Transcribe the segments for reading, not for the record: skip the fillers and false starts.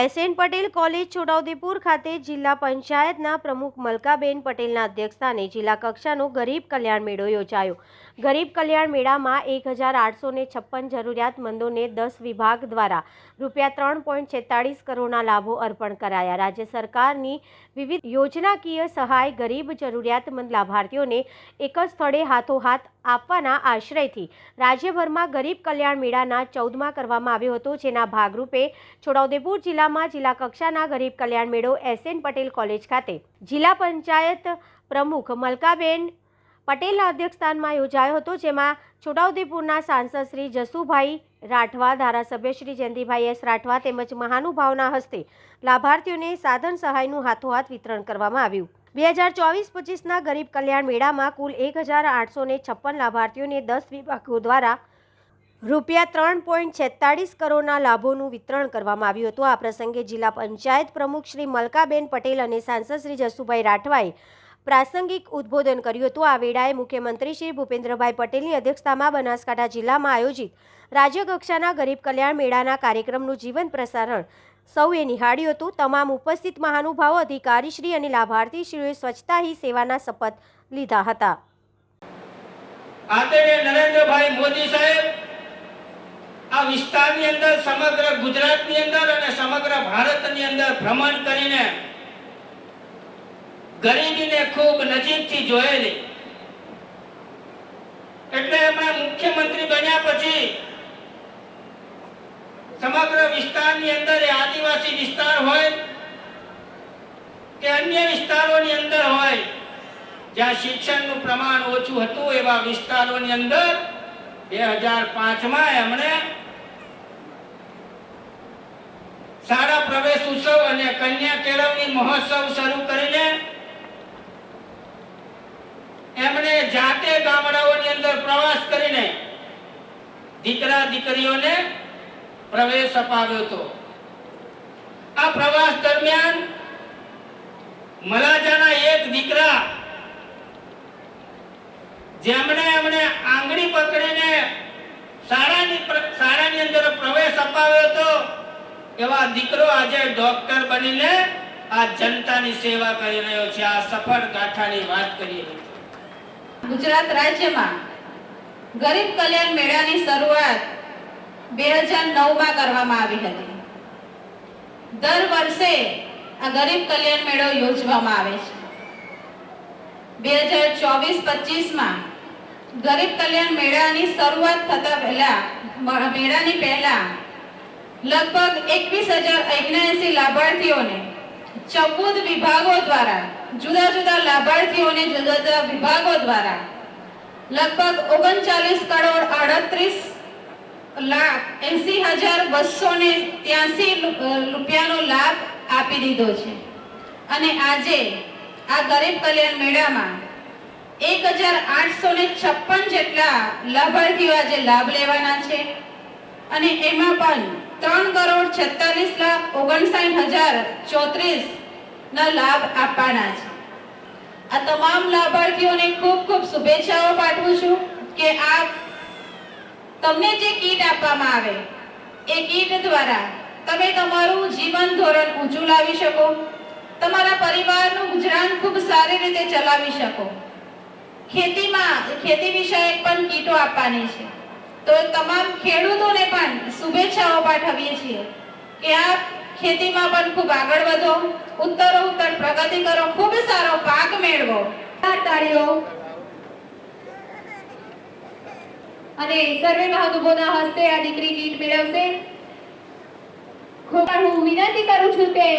SN Patel college Chhota Udepur ખાતે જિલ્લા પંચાયતના પ્રમુખ મલકાબેન પટેલના અધ્યક્ષસ્થાને જિલ્લા કક્ષાનો ગરીબ કલ્યાણ મેળો યોજાયો। ગરીબ કલ્યાણ મેળામાં 1856 જરૂરિયાતમંદોને 10 વિભાગ દ્વારા ₹3.46 કરોડના લાભો અર્પણ કરાયા। રાજ્ય સરકારની વિવિધ યોજનાકીય સહાય ગરીબ જરૂરિયાતમંદ લાભાર્થીઓને એક જ સ્થળે હાથોહાથ આપવાના આશ્રયથી રાજ્યભરમાં ગરીબ કલ્યાણ મેળાના 14મા કરવામાં આવ્યો હતો, જેના ભાગરૂપે છોટાઉદેપુર જિલ્લામાં જિલ્લા કક્ષાના ગરીબ કલ્યાણ મેળો એસએન પટેલ કોલેજ ખાતે જિલ્લા પંચાયત પ્રમુખ મલકાબેન પટેલના અધ્યક્ષસ્થાનમાં યોજાયો હતો, જેમાં છોટાઉદેપુરના સાંસદ શ્રી જસુભાઈ રાઠવા, ધારાસભ્ય શ્રી જયંતિભાઈ એસ રાઠવા તેમજ મહાનુભાવોના હસ્તે લાભાર્થીઓને સાધન સહાયનું હાથોહાથ વિતરણ કરવામાં આવ્યું। 2024-25ના ગરીબ કલ્યાણ મેળામાં કુલ 1856 લાભાર્થીઓને 10 વિભાગો દ્વારા ₹3.46 કરોડના લાભોનું વિતરણ કરવામાં આવ્યું હતું। આ પ્રસંગે જિલ્લા પંચાયત પ્રમુખ શ્રી મલકાબેન પટેલ અને સાંસદ શ્રી જસુભાઈ રાઠવાએ પ્રાસંગિક ઉદ્બોધન કર્યું હતું। આ વેળાએ મુખ્યમંત્રી શ્રી ભૂપેન્દ્રભાઈ પટેલની અધ્યક્ષતામાં બનાસકાંઠા જિલ્લામાં આયોજિત રાજ્ય કક્ષાના ગરીબ કલ્યાણ મેળાના કાર્યક્રમનું જીવન પ્રસારણ સૌએ નિહાળ્યું હતું। તમામ ઉપસ્થિત મહાનુભાવો, અધિકારીશ્રી અને લાભાર્થીશ્રીઓએ સ્વચ્છતા હી સેવાના શપથ લીધા હતા। આદરણીય નરેન્દ્રભાઈ મોદી સાહેબ આ વિસ્તારની અંદર, સમગ્ર ગુજરાતની અંદર અને સમગ્ર ભારતની અંદર ભ્રમણ કરીને ગરીબીને ખૂબ નજીકથી જોયેલી, એટલે એમણે મુખ્યમંત્રી બન્યા પછી સમગ્ર વિસ્તારની અંદર, આદિવાસી વિસ્તાર હોય કે અન્ય વિસ્તારોની અંદર હોય, જ્યાં શિક્ષણનું પ્રમાણ ઓછું હતું, એવા વિસ્તારોની અંદર 2005માં એમણે શાળા પ્રવેશ ઉત્સવ અને કન્યા કેળવણી મહોત્સવ શરૂ કરીને એમણે જાતે ગામડાઓની અંદર પ્રવાસ કરીને દીકરા દીકરીઓને પ્રવેશ અપાવ્યો હતો। આ પ્રવાસ દરમિયાન મલાજાના એક દીકરા, જેમણે એમણે આંગળી પકડીને શાળાની અંદર પ્રવેશ અપાવ્યો હતો, એવા દીકરો આજે ડોક્ટર બનીને આ જનતાની સેવા કરી રહ્યો છે। આ સફળ ગાથાની વાત કરીએ। ગુજરાત રાજ્યમાં ગરીબ કલ્યાણ મેળાની શરૂઆત 2009માં કરવામાં આવી હતી। દર વર્ષે આ ગરીબ કલ્યાણ મેળો યોજવામાં આવે છે। 2024-25માં ગરીબ કલ્યાણ મેળાની શરૂઆત થતા મેળાની પહેલા લગભગ 21,079 લાભાર્થીઓને 14 વિભાગો દ્વારા, જુદા જુદા લાભાર્થીઓને જુદા જુદા વિભાગો દ્વારા લગભગ 39,80,283 રૂપિયાનો લાભ આપી દીધો છે। અને આજે આ ગરીબ કલ્યાણ મેળામાં 1856 જેટલા લાભાર્થીઓ આજે લાભ લેવાના છે અને એમાં પણ 3,46,59,034 ના લાભ આપવાના છે। આ તમામ લાભાર્થીઓને ખૂબ ખૂબ શુભેચ્છાઓ પાઠવું છું કે આપ તમને જે કીટ આપવામાં આવે એ કીટ દ્વારા તમે તમારું જીવન ધોરણ ઊંચું લાવી શકો, તમારા પરિવારનું ગુજરાન ખૂબ સારી રીતે ચલાવી શકો। ખેતી વિષયક પણ કીટો આપવાની છે, તો તમામ ખેડૂતોને પણ શુભેચ્છાઓ પાઠવીએ છીએ કે આપ ખેતીમાં પણ ખૂબ આગળ વધો, ઉત્તરોત્તર પ્રગતિ કરો, ખૂબ સારો પાક મેળવો। તાળીઓ અને સર્વે મહાનુભાવોના હસ્તે આ દીકરી કીટ મેળવશે। હું વિનંતી કરું છું કે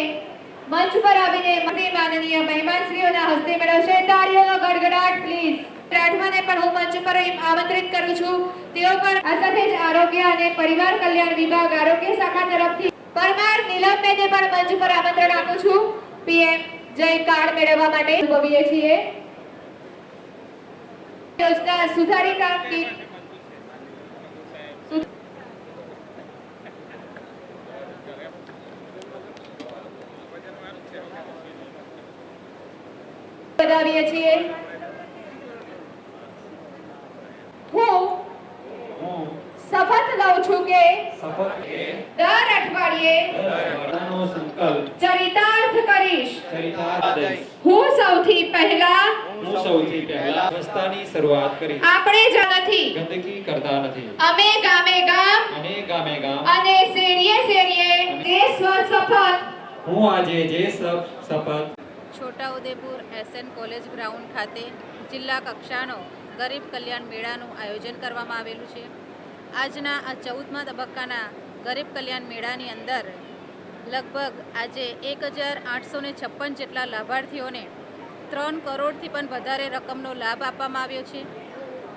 મંચ પર આવીને માનનીય મહેમાનશ્રીઓના હસ્તે મેળવશે। તાળીઓનો ગડગડાટ પ્લીઝ। રાઠવાને પણ હું મંચ પર આમંત્રિત કરું છું, તેઓ પણ આ સાથે જ આરોગ્ય અને પરિવાર કલ્યાણ વિભાગ આરોગ્ય શાખા તરફથી પરમાર નીલમબેનને પણ મંચ પર આમંત્રણ આપું છું। પીએમ જય કાર્ડ મેળવવા માટે ઉભવીએ છીએ। યોજના સુધારી કામ કીટ વધાવીએ છીએ। હું શપથ લઉં છું કે શપથ કે દર અઠવાડિયે નો સંકલ્પ ચરિતાર્થ કરીશ. ચરિતાર્થ હું સૌથી પહેલા હું સૌથી પહેલા રસ્તાની શરૂઆત કરી આપણે જ નથી, ગંદકી કરતા નથી અમે ગામે ગામ અને ગામે ગામ અને શેરીએ શેરીએ જે શપથ હું આજે જે શપથ છોટાઉદેપુર એસએન કોલેજ ગ્રાઉન્ડ ખાતે જિલ્લા કક્ષાનો ગરીબ કલ્યાણ મેળાનું આયોજન કરવામાં આવેલું છે. આજના આ 14મા તબક્કાના ગરીબ કલ્યાણ મેળાની અંદર લગભગ આજે 1856 જેટલા લાભાર્થીઓને 3 કરોડથી પણ વધારે રકમનો લાભ આપવામાં આવ્યો છે.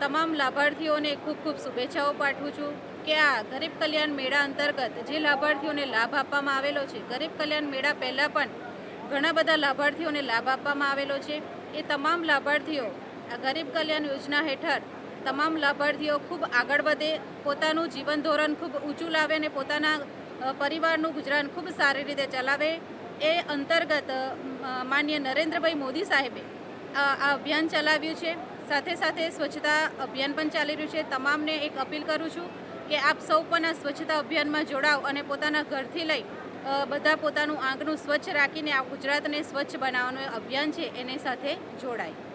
તમામ લાભાર્થીઓને ખૂબ ખૂબ શુભેચ્છાઓ પાઠવું છું કે આ ગરીબ કલ્યાણ મેળા અંતર્ગત જે લાભાર્થીઓને લાભ આપવામાં આવેલો છે, ગરીબ કલ્યાણ મેળા પહેલાં પણ ઘણા બધા લાભાર્થીઓને લાભ આપવામાં આવેલો છે. એ તમામ લાભાર્થીઓ આ ગરીબ કલ્યાણ યોજના હેઠળ તમામ લાભાર્થીઓ ખૂબ આગળ વધે, પોતાનું જીવન ધોરણ ખૂબ ઊંચું લાવે અને પોતાના પરિવારનું ગુજરાન ખૂબ સારી રીતે ચલાવે. એ અંતર્ગત માનનીય નરેન્દ્રભાઈ મોદી સાહેબે આ અભિયાન ચલાવ્યું છે. સાથે સાથે સ્વચ્છતા અભિયાન પણ ચાલી રહ્યું છે. તમામને એક અપીલ કરું છું કે આપ સૌ પણ આ સ્વચ્છતા અભિયાનમાં જોડાઓ અને પોતાના ઘરથી લઈ બધા પોતાનું આંગણું સ્વચ્છ રાખીને આ ગુજરાતને સ્વચ્છ બનાવવાનું અભિયાન છે એની સાથે જોડાય.